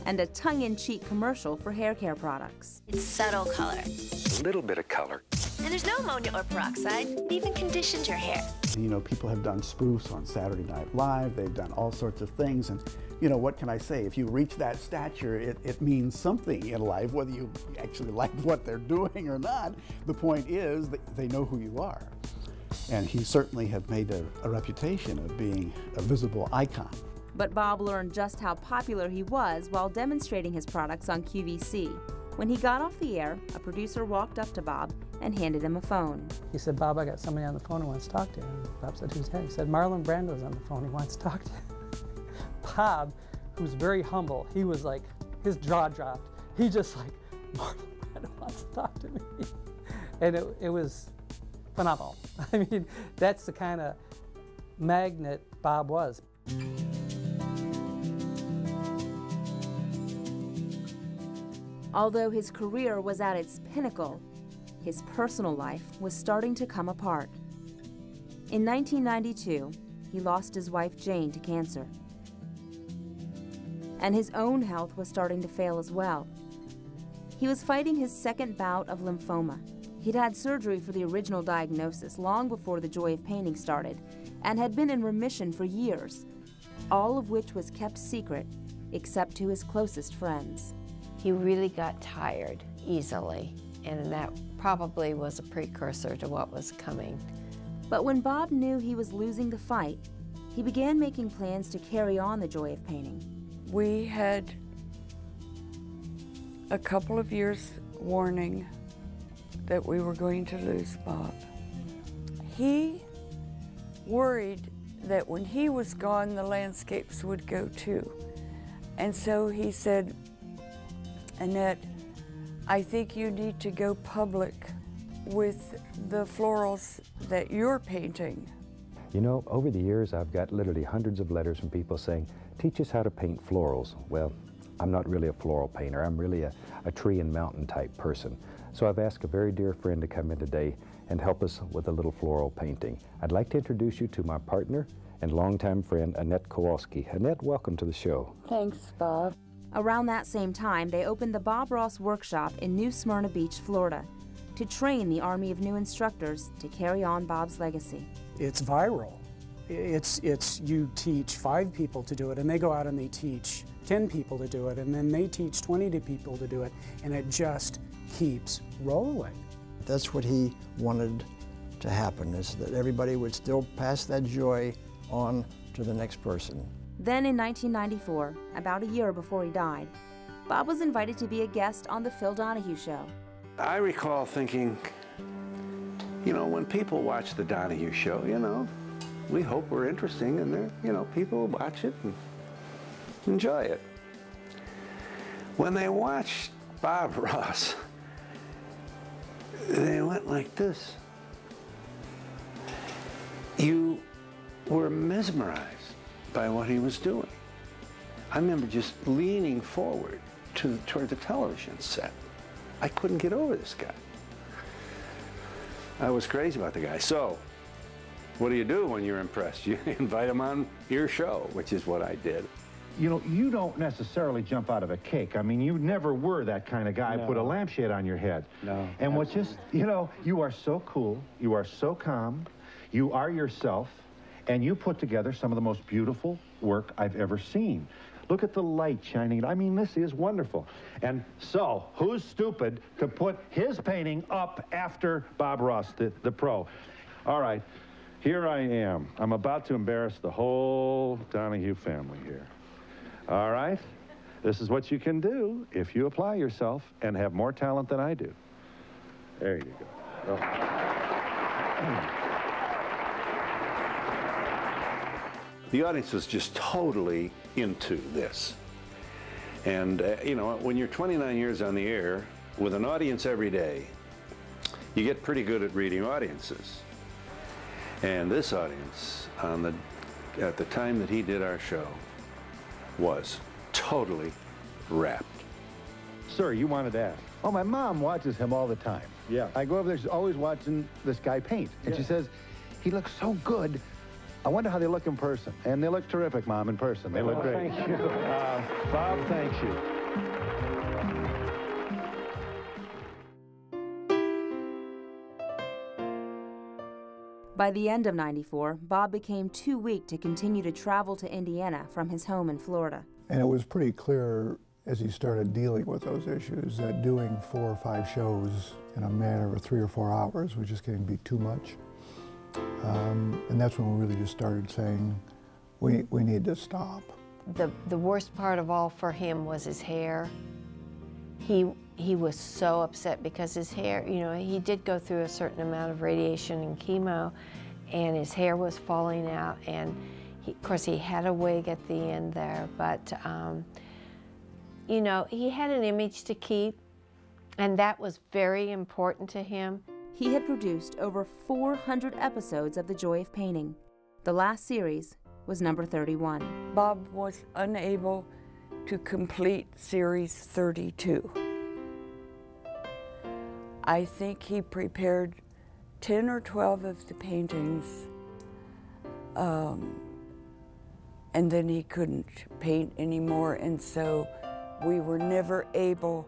And a tongue-in-cheek commercial for hair care products. It's subtle color. A little bit of color. And there's no ammonia or peroxide. It even conditions your hair. You know, people have done spoofs on Saturday Night Live. They've done all sorts of things. And, you know, what can I say? If you reach that stature, it means something in life, whether you actually like what they're doing or not. The point is that they know who you are. And he certainly had made a reputation of being a visible icon. But Bob learned just how popular he was while demonstrating his products on QVC. When he got off the air, a producer walked up to Bob and handed him a phone. He said, Bob, I got somebody on the phone who wants to talk to you. And Bob said, who's that? He said, Marlon Brando's on the phone. He wants to talk to you. Bob, who's very humble, he was like, his jaw dropped. He just like, Marlon Brando wants to talk to me. And it was phenomenal. I mean, that's the kind of magnet Bob was. Although his career was at its pinnacle, his personal life was starting to come apart. In 1992, he lost his wife Jane to cancer. And his own health was starting to fail as well. He was fighting his second bout of lymphoma. He'd had surgery for the original diagnosis long before The Joy of Painting started, and had been in remission for years, all of which was kept secret except to his closest friends. He really got tired easily, and that probably was a precursor to what was coming. But when Bob knew he was losing the fight, he began making plans to carry on The Joy of Painting. We had a couple of years warning that we were going to lose Bob. He worried that when he was gone, the landscapes would go too. And so he said, Annette, I think you need to go public with the florals that you're painting. You know, over the years, I've got literally hundreds of letters from people saying, teach us how to paint florals. Well, I'm not really a floral painter. I'm really a tree and mountain type person. So I've asked a very dear friend to come in today and help us with a little floral painting. I'd like to introduce you to my partner and longtime friend, Annette Kowalski. Annette, welcome to the show. Thanks, Bob. Around that same time, they opened the Bob Ross Workshop in New Smyrna Beach, Florida, to train the army of new instructors to carry on Bob's legacy. It's viral. It's you teach 5 people to do it, and they go out and they teach 10 people to do it, and then they teach 20 people to do it, and it just keeps rolling. That's what he wanted to happen, is that everybody would still pass that joy on to the next person. Then in 1994, about a year before he died, Bob was invited to be a guest on The Phil Donahue Show. I recall thinking, you know, when people watch The Donahue Show, you know, we hope we're interesting, and they're, you know, people watch it and enjoy it. When they watched Bob Ross, they went like this. You were mesmerized by what he was doing. I remember just leaning forward toward the television set. I couldn't get over this guy. I was crazy about the guy. So, what do when you're impressed? You invite him on your show, which is what I did. You know, you don't necessarily jump out of a cake. I mean, you never were that kind of guy. No. Put a lampshade on your head. No. And what's just, you know, you are so cool, you are so calm, you are yourself, and you put together some of the most beautiful work I've ever seen. Look at the light shining. I mean, this is wonderful. And so, who's stupid to put his painting up after Bob Ross, the pro? All right, here I am. I'm about to embarrass the whole Donahue family here. All right? This is what you can do if you apply yourself and have more talent than I do. There you go. The audience was just totally into this. And, you know, when you're 29 years on the air with an audience every day, you get pretty good at reading audiences. And this audience, at the time that he did our show, was totally rapt. Sir, you wanted to ask. Oh, my mom watches him all the time. Yeah. I go over there, she's always watching this guy paint. And she says, he looks so good. I wonder how they look in person. And they look terrific, Mom, in person. They look great. Thank you. Bob, thanks you. By the end of '94, Bob became too weak to continue to travel to Indiana from his home in Florida. And it was pretty clear as he started dealing with those issues that doing 4 or 5 shows in a matter of 3 or 4 hours was just getting to be too much. And that's when we really just started saying, we need to stop. The worst part of all for him was his hair. He was so upset because his hair, you know, he did go through a certain amount of radiation and chemo, and his hair was falling out, and of course he had a wig at the end there, but you know, he had an image to keep, and that was very important to him. He had produced over 400 episodes of The Joy of Painting. The last series was number 31. Bob was unable to complete series 32. I think he prepared 10 or 12 of the paintings, and then he couldn't paint anymore, and so we were never able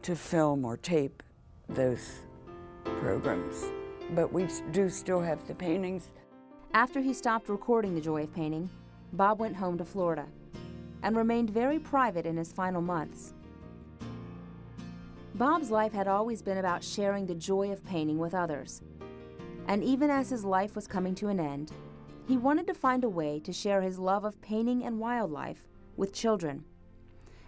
to film or tape those programs. But we do still have the paintings. After he stopped recording The Joy of Painting, Bob went home to Florida and remained very private in his final months. Bob's life had always been about sharing the joy of painting with others. And even as his life was coming to an end, he wanted to find a way to share his love of painting and wildlife with children.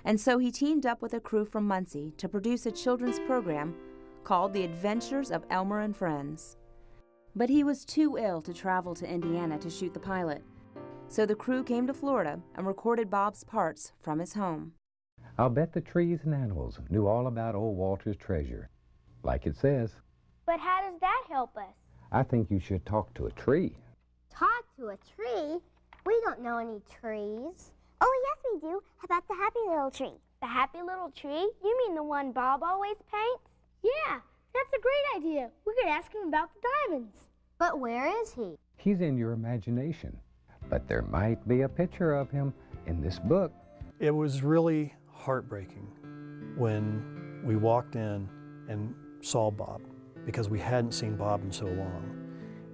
And so he teamed up with a crew from Muncie to produce a children's program called The Adventures of Elmer and Friends. But he was too ill to travel to Indiana to shoot the pilot, so the crew came to Florida and recorded Bob's parts from his home. I'll bet the trees and animals knew all about old Walter's treasure. Like it says. But how does that help us? I think you should talk to a tree. Talk to a tree? We don't know any trees. Oh, yes, we do. How about the happy little tree? The happy little tree? You mean the one Bob always paints? Yeah, that's a great idea. We could ask him about the diamonds. But where is he? He's in your imagination. But there might be a picture of him in this book. It was really heartbreaking when we walked in and saw Bob, because we hadn't seen Bob in so long.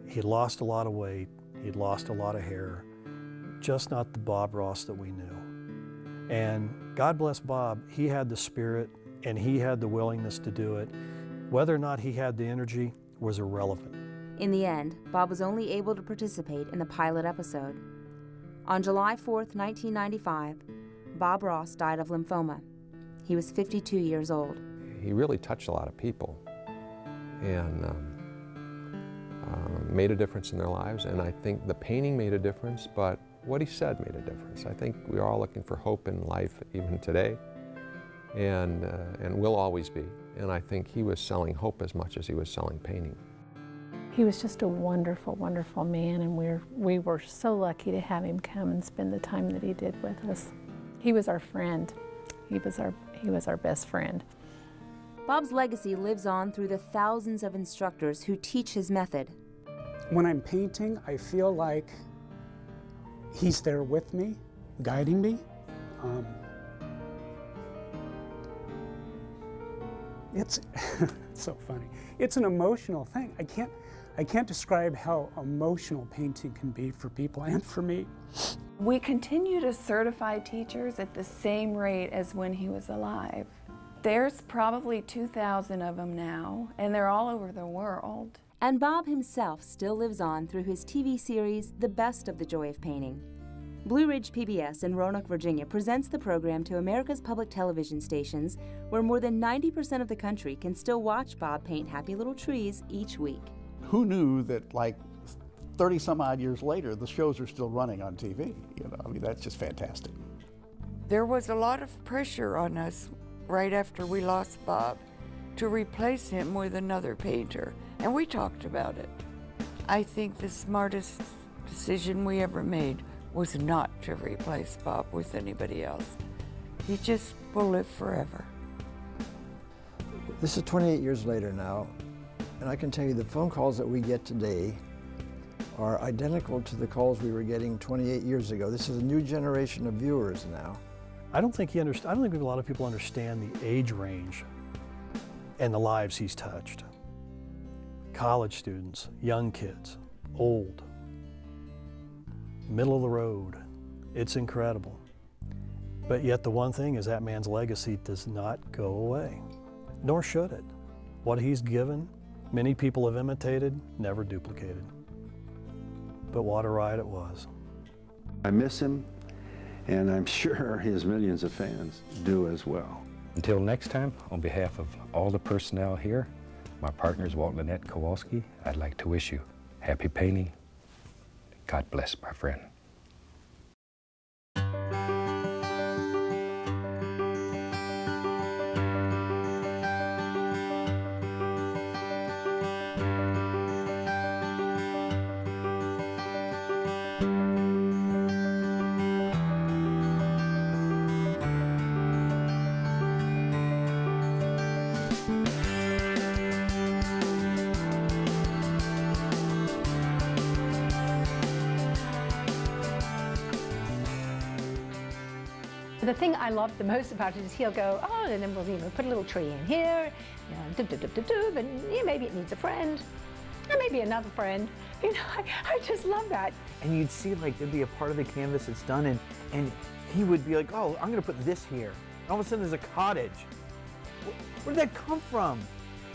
He'd lost a lot of weight, he'd lost a lot of hair, just not the Bob Ross that we knew. And God bless Bob, he had the spirit and he had the willingness to do it. Whether or not he had the energy was irrelevant. In the end, Bob was only able to participate in the pilot episode. On July 4th, 1995, Bob Ross died of lymphoma. He was 52 years old. He really touched a lot of people and made a difference in their lives, and I think the painting made a difference, but what he said made a difference. I think we're all looking for hope in life even today, and will always be. And I think he was selling hope as much as he was selling painting. He was just a wonderful, wonderful man, and we were so lucky to have him come and spend the time that he did with us. He was our friend. He was our best friend. Bob's legacy lives on through the thousands of instructors who teach his method. When I'm painting, I feel like he's there with me, guiding me. It's so funny. It's an emotional thing. I can't describe how emotional painting can be for people and for me. We continue to certify teachers at the same rate as when he was alive. There's probably 2,000 of them now, and they're all over the world. And Bob himself still lives on through his TV series, The Best of the Joy of Painting. Blue Ridge PBS in Roanoke, Virginia presents the program to America's public television stations, where more than 90% of the country can still watch Bob paint happy little trees each week. Who knew that, like, 30 some odd years later, the shows are still running on TV? You know, I mean, that's just fantastic. There was a lot of pressure on us right after we lost Bob to replace him with another painter, and we talked about it. I think the smartest decision we ever made was not to replace Bob with anybody else. He just will live forever. This is 28 years later now, and I can tell you the phone calls that we get today are identical to the calls we were getting 28 years ago. This is a new generation of viewers now. I don't think a lot of people understand the age range and the lives he's touched. College students, young kids, old, middle of the road. It's incredible. But yet the one thing is that man's legacy does not go away, nor should it. What he's given, many people have imitated, never duplicated. But what a ride it was. I miss him, and I'm sure his millions of fans do as well. Until next time, on behalf of all the personnel here, my partners Walt and Lynette Kowalski, I'd like to wish you happy painting. God bless, my friend. The thing I love the most about it is he'll go, oh, and then we'll put a little tree in here, and maybe it needs a friend, and maybe another friend. You know, I just love that. And you'd see like there'd be a part of the canvas that's done, and he would be like, oh, I'm gonna put this here. And all of a sudden there's a cottage. Where did that come from?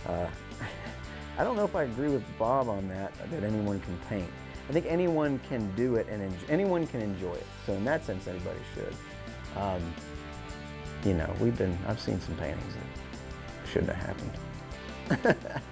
I don't know if I agree with Bob on that anyone can paint. I think anyone can do it and anyone can enjoy it. So in that sense, anybody should. You know, I've seen some paintings that shouldn't have happened.